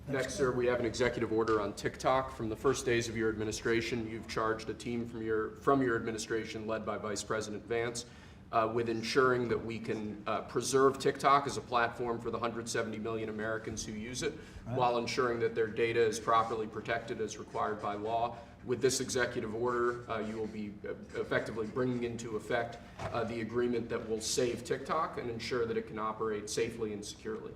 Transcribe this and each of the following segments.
Next, sir, we have an executive order on TikTok. From the first days of your administration, you've charged a team from your administration, led by Vice President Vance, with ensuring that we can preserve TikTok as a platform for the 170 million Americans who use it, while ensuring that their data is properly protected as required by law. With this executive order, you will be effectively bringing into effect the agreement that will save TikTok and ensure that it can operate safely and securely.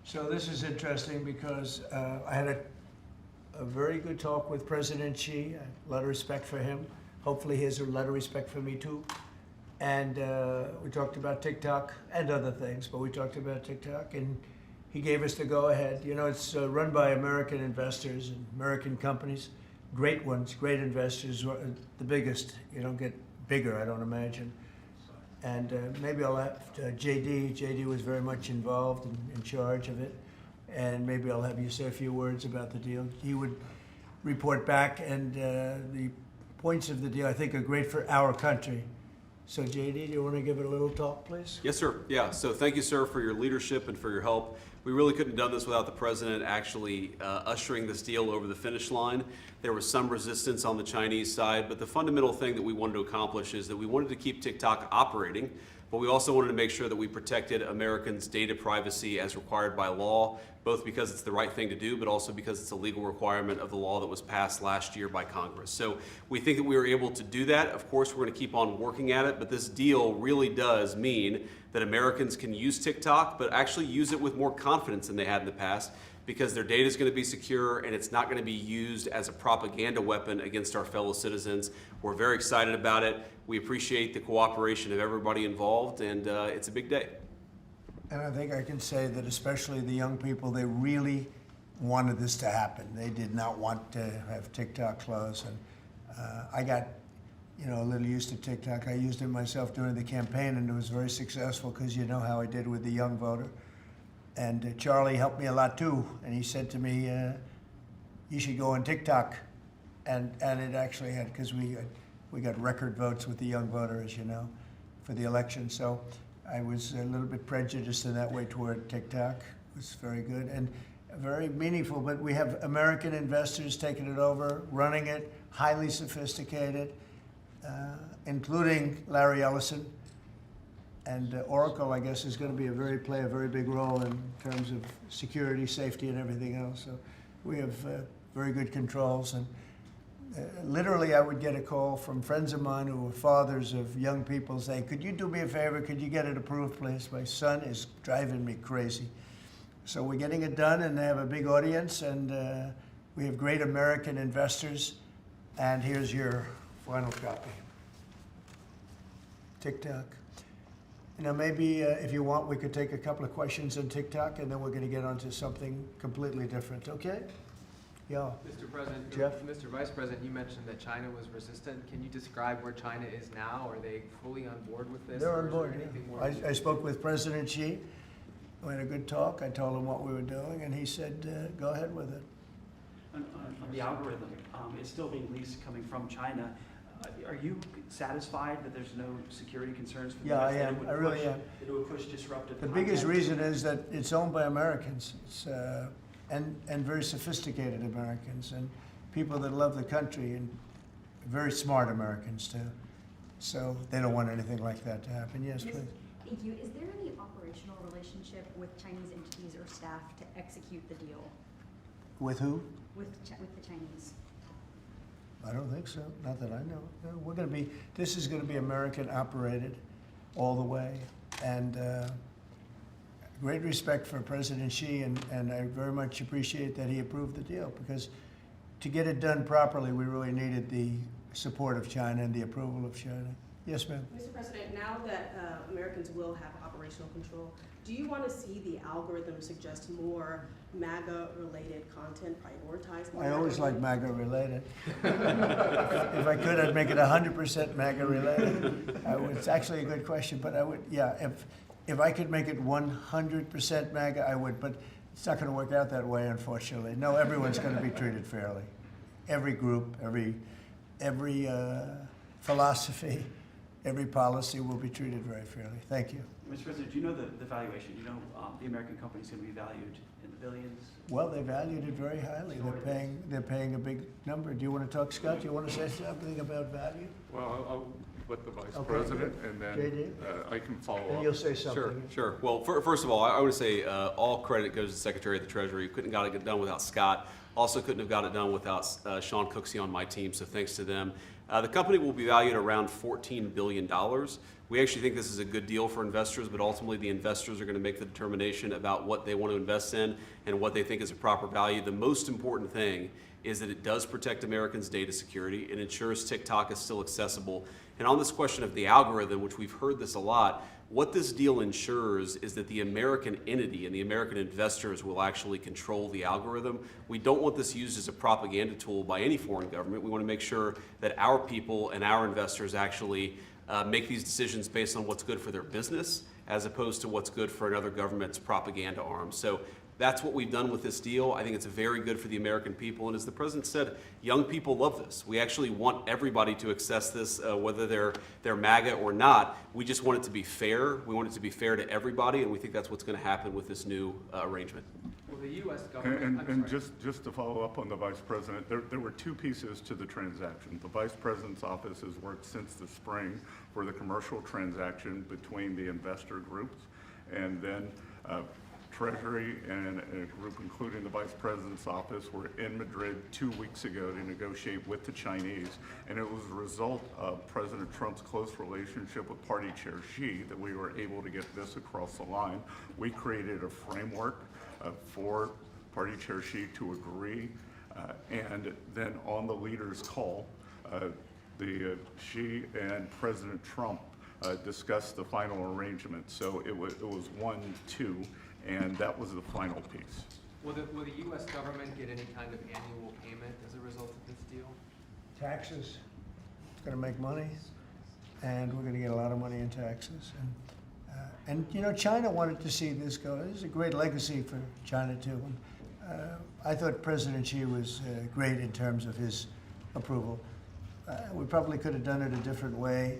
So this is interesting because I had a very good talk with President Xi, a lot of respect for him. Hopefully he has a lot of respect for me too. And we talked about TikTok and other things, but we talked about TikTok and he gave us the go-ahead. You know, it's run by American investors and American companies, great ones, great investors, the biggest. You don't get bigger, I don't imagine. And maybe I'll have JD. JD was very much involved and in charge of it. And maybe I'll have you say a few words about the deal. He would report back, and the points of the deal I think are great for our country. So JD, do you want to give it a little talk, please? Yes, sir. Yeah, so thank you, sir, for your leadership and for your help. We really couldn't have done this without the president actually ushering this deal over the finish line. There was some resistance on the Chinese side, but the fundamental thing that we wanted to accomplish is that we wanted to keep TikTok operating, but we also wanted to make sure that we protected Americans' data privacy as required by law, both because it's the right thing to do, but also because it's a legal requirement of the law that was passed last year by Congress. So we think that we were able to do that. Of course, we're going to keep on working at it, but this deal really does mean that Americans can use TikTok, but actually use it with more confidence than they had in the past, because their data is going to be secure and it's not going to be used as a propaganda weapon against our fellow citizens. We're very excited about it. We appreciate the cooperation of everybody involved, and it's a big day. And I think I can say that especially the young people, they really wanted this to happen. They did not want to have TikTok close. And I got, you know, a little used to TikTok. I used it myself during the campaign, and it was very successful because you know how I did with the young voter. And Charlie helped me a lot too. And he said to me, you should go on TikTok. And it actually had, because we got record votes with the young voter, as you know, for the election. So I was a little bit prejudiced in that way toward TikTok. It was very good and very meaningful, but we have American investors taking it over, running it, highly sophisticated, including Larry Ellison. And Oracle, I guess, is going to play a very big role in terms of security, safety, and everything else. So we have very good controls. And literally, I would get a call from friends of mine who were fathers of young people saying, could you do me a favor? Could you get it approved, please? My son is driving me crazy. So we're getting it done, and they have a big audience, and we have great American investors. And here's your final copy. TikTok. You know, maybe if you want, we could take a couple of questions on TikTok, and then we're going to get onto something completely different, okay? Yeah. Mr. President, Jeff? Mr. Vice President, you mentioned that China was resistant. Can you describe where China is now? Are they fully on board with this? They're on board, yeah. I spoke with President Xi. We had a good talk. I told him what we were doing, and he said, go ahead with it. On the algorithm, it's still being leased coming from China. Are you satisfied that there's no security concerns for the Yeah, I am. I really am. It would push disruptive The content? biggest reason is that it's owned by Americans. It's, and very sophisticated Americans and people that love the country, and very smart Americans too. So they don't want anything like that to happen. Yes, please. Thank you. Is there any operational relationship with Chinese entities or staff to execute the deal? With who? With the Chinese? I don't think so. Not that I know. No, we're going to be. This is going to be American operated all the way, and great respect for President Xi, and I very much appreciate that he approved the deal, because to get it done properly, we really needed the support of China and the approval of China. Yes, ma'am. Mr. President, now that Americans will have operational control, do you want to see the algorithm suggest more MAGA-related content prioritized? I always like MAGA-related. If I could, I'd make it 100% MAGA-related. It's actually a good question, but I would, yeah, if I could make it 100% MAGA, I would, but it's not going to work out that way, unfortunately. No, everyone's going to be treated fairly. Every group, every philosophy, every policy will be treated very fairly. Thank you. Mr. President, do you know the valuation? You know, the American company is going to be valued in the billions? Well, they valued it very highly. They're paying a big number. Do you want to talk, Scott? Do you want to say something about value? Well, I'll let the Vice Okay, President, and then JD? I can follow And up. you'll say something. Sure. Well, first of all, I would say all credit goes to the Secretary of the Treasury. Couldn't have got it done without Scott. Also couldn't have got it done without Sean Cooksey on my team, so thanks to them. The company will be valued around $14 billion. We actually think this is a good deal for investors, but ultimately the investors are going to make the determination about what they want to invest in and what they think is a proper value. The most important thing is that it does protect Americans' data security. It ensures TikTok is still accessible. And on this question of the algorithm, which we've heard this a lot, what this deal ensures is that the American entity and the American investors will actually control the algorithm. We don't want this used as a propaganda tool by any foreign government. We want to make sure that our people and our investors actually make these decisions based on what's good for their business as opposed to what's good for another government's propaganda arm. So that's what we've done with this deal. I think it's very good for the American people. And as the President said, young people love this. We actually want everybody to access this, whether they're MAGA or not. We just want it to be fair. We want it to be fair to everybody, and we think that's what's going to happen with this new arrangement. Will the U.S. government, And just to follow up on the Vice President, there were two pieces to the transaction. The Vice President's office has worked since the spring for the commercial transaction between the investor groups, and then Treasury and a group including the Vice President's office were in Madrid 2 weeks ago to negotiate with the Chinese, and it was a result of President Trump's close relationship with Party Chair Xi that we were able to get this across the line. We created a framework for Party Chair Xi to agree, and then on the leaders' call, Xi and President Trump discussed the final arrangement. So it was 1-2. And that was the final piece. will the U.S. government get any kind of annual payment as a result of this deal? Taxes, it's going to make money, and we're going to get a lot of money in taxes. And you know, China wanted to see this go. This is a great legacy for China, too. I thought President Xi was great in terms of his approval. We probably could have done it a different way,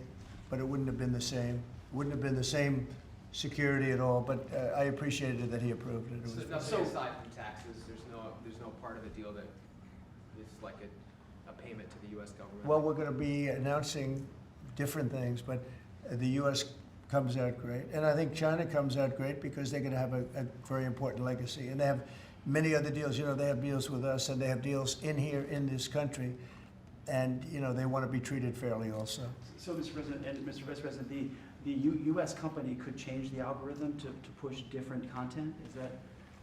but it wouldn't have been the same. It wouldn't have been the same security at all, but I appreciated that he approved it. So nothing aside from taxes, there's no part of the deal that is like a payment to the U.S. government? Well, we're going to be announcing different things, but the U.S. comes out great. And I think China comes out great because they're going to have a very important legacy. And they have many other deals. You know, they have deals with us, and they have deals in here in this country. And, you know, they want to be treated fairly also. So, Mr. President and Mr. Vice President, the U.S. company could change the algorithm to push different content? Is that?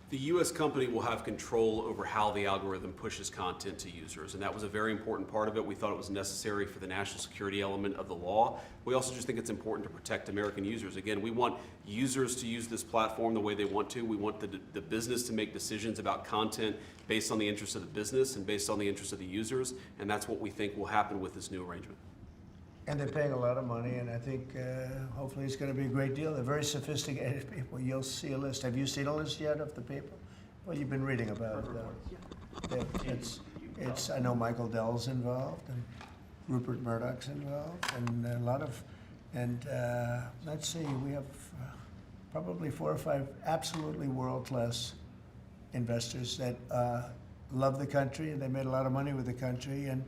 The U.S. company will have control over how the algorithm pushes content to users, and that was a very important part of it. We thought it was necessary for the national security element of the law. We also just think it's important to protect American users. Again, we want users to use this platform the way they want to. We want the business to make decisions about content based on the interests of the business and based on the interests of the users, and that's what we think will happen with this new arrangement. And they're paying a lot of money, and I think hopefully it's going to be a great deal. They're very sophisticated people. You'll see a list. Have you seen a list yet of the people? Well, you've been reading about it, though. It's. I know Michael Dell's involved, and Rupert Murdoch's involved, and a lot of. And let's see, we have probably 4 or 5 absolutely world-class investors that love the country, and they made a lot of money with the country, and.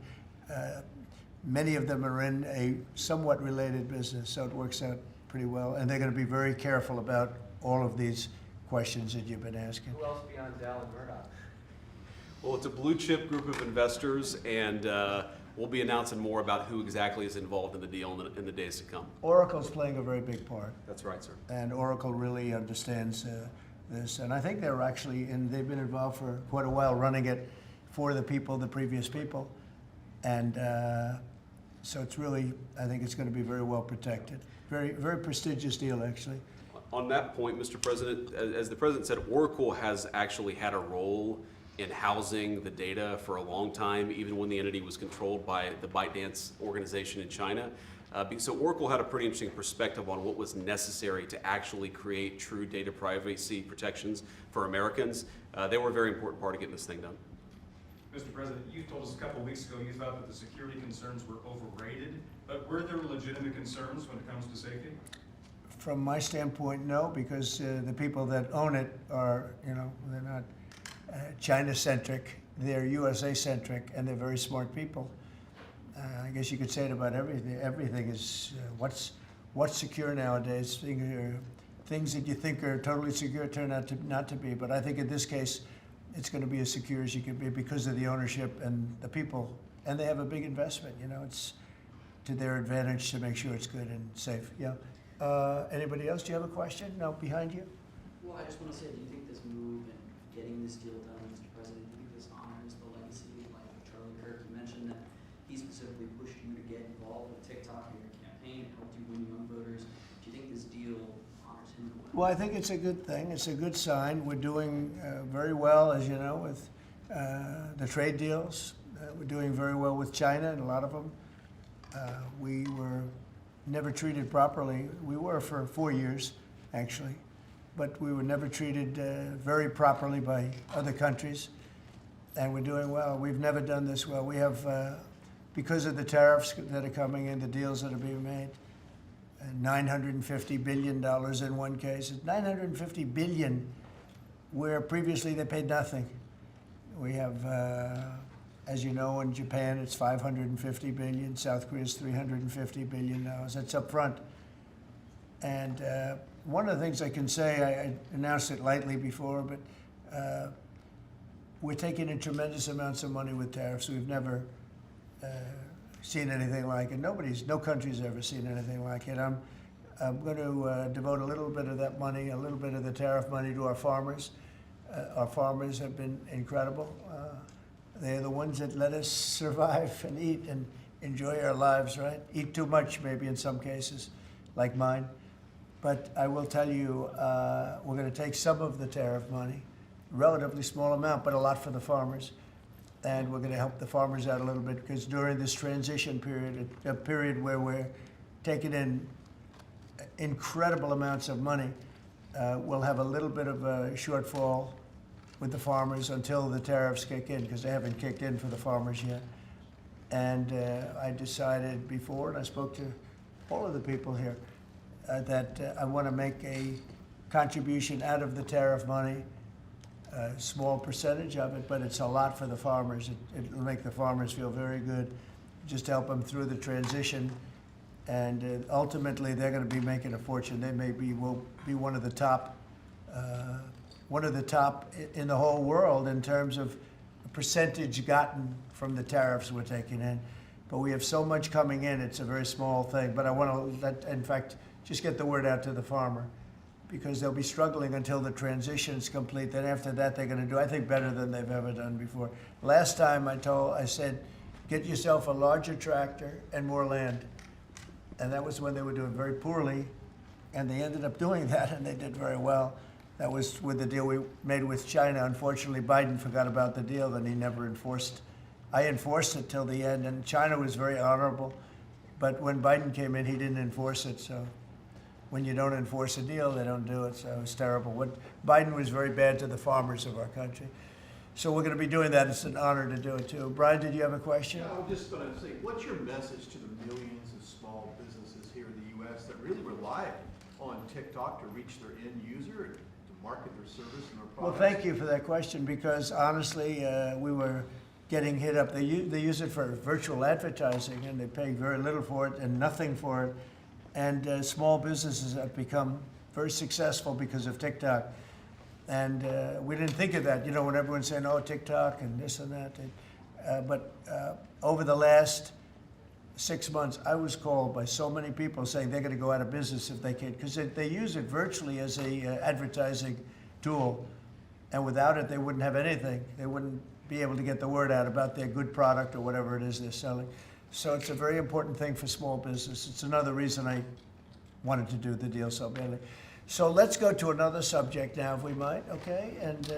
Many of them are in a somewhat related business, so it works out pretty well. And they're going to be very careful about all of these questions that you've been asking. Who else beyond Dell and Murdoch? Well, it's a blue chip group of investors, and we'll be announcing more about who exactly is involved in the deal in the days to come. Oracle's playing a very big part. That's right, sir. And Oracle really understands this. And I think they're actually, and they've been involved for quite a while running it for the people, the previous people. And so it's really, I think it's going to be very well protected. Very, very prestigious deal, actually. On that point, Mr. President, as the President said, Oracle has actually had a role in housing the data for a long time, even when the entity was controlled by the ByteDance organization in China. So Oracle had a pretty interesting perspective on what was necessary to actually create true data privacy protections for Americans. They were a very important part of getting this thing done. Mr. President, you told us a couple of weeks ago you thought that the security concerns were overrated, but were there legitimate concerns when it comes to safety? From my standpoint, no, because the people that own it are, they're not China-centric, they're USA-centric, and they're very smart people. I guess you could say it about everything. Everything is what's secure nowadays. Things that you think are totally secure turn out to not to be. But I think in this case, it's going to be as secure as you can be because of the ownership and the people. And they have a big investment. It's to their advantage to make sure it's good and safe. Yeah. Anybody else? Do you have a question? No, behind you. Well, I just want to say, do you think this move and getting this deal done, Mr. President, do you think this honors the legacy like Charlie Kirk? You mentioned that he specifically pushed you to get involved with TikTok in your campaign, helped you win young voters. Do you think this deal honors him in a way? Well, I think it's a good thing. It's a good sign. We're doing very well, as you know, with the trade deals. We're doing very well with China and a lot of them. We were never treated properly. We were for 4 years, actually, but we were never treated very properly by other countries, and we're doing well. We've never done this well. We have, because of the tariffs that are coming in, the deals that are being made, $950 billion in one case. $950 billion, where previously they paid nothing. We have, as you know, in Japan, it's $550 billion. South Korea is $350 billion. That's up front. And one of the things I can say, I announced it lightly before, but we're taking in tremendous amounts of money with tariffs. We've never seen anything like it. No country's ever seen anything like it. I'm going to devote a little bit of that money, a little bit of the tariff money to our farmers. Our farmers have been incredible. They're the ones that let us survive and eat and enjoy our lives, right? Eat too much, maybe in some cases, like mine. But I will tell you, we're going to take some of the tariff money, relatively small amount, but a lot for the farmers. And we're going to help the farmers out a little bit because during this transition period, a period where we're taking in incredible amounts of money, we'll have a little bit of a shortfall with the farmers until the tariffs kick in, because they haven't kicked in for the farmers yet. And I decided before, and I spoke to all of the people here, that I want to make a contribution out of the tariff money, a small percentage of it, but it's a lot for the farmers. It'll make the farmers feel very good, just help them through the transition. And ultimately, they're going to be making a fortune. They will be one of the top in the whole world in terms of percentage gotten from the tariffs we're taking in. But we have so much coming in, it's a very small thing. But I want to, in fact, just get the word out to the farmer, because they'll be struggling until the transition's complete. Then after that, they're going to do, I think, better than they've ever done before. Last time I said, get yourself a larger tractor and more land. And that was when they were doing very poorly, and they ended up doing that, and they did very well. That was with the deal we made with China. Unfortunately, Biden forgot about the deal, and he never enforced. I enforced it till the end, and China was very honorable. But when Biden came in, he didn't enforce it. So when you don't enforce a deal, they don't do it. So it was terrible. Biden was very bad to the farmers of our country. So we're going to be doing that. It's an honor to do it, too. Brian, did you have a question? Yeah, I was just going to say, what's your message to the millions of small businesses here in the U.S. that really rely on TikTok to reach their end user and to market their service and their products? Well, thank you for that question, because honestly, we were getting hit up. They use it for virtual advertising, and they pay very little for it and nothing for it. And small businesses have become very successful because of TikTok. And we didn't think of that, when everyone's saying, oh, TikTok and this and that. But over the last 6 months, I was called by so many people saying they're going to go out of business if they can't, because they use it virtually as a advertising tool. And without it, they wouldn't have anything. They wouldn't be able to get the word out about their good product or whatever it is they're selling. So it's a very important thing for small business. It's another reason I wanted to do the deal so badly. So let's go to another subject now, if we might, okay? And